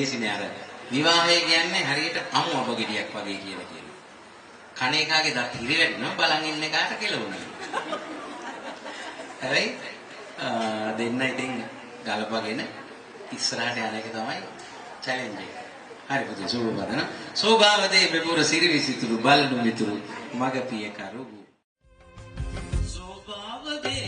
ඒසිනේ අර විවාහය කියන්නේ හරියට අමු ඔබ ගෙඩියක් වගේ කියලා කියනවා. කණේකාගේ දත් හිරිවැටෙනවා බලන් ඉන්න එකාට කෙලවුණා. හැබැයි දෙන්න ඉතින් ගලපගෙන ඉස්සරහට යන එක තමයි චැලෙන්ජ් එක. හරි පුතේ සෝබවදන. සෝභාවදේ බෙපුර සිරිවිසිතුරු බල්ලු මිතුරු මග පිය කරු. සෝභාවදේ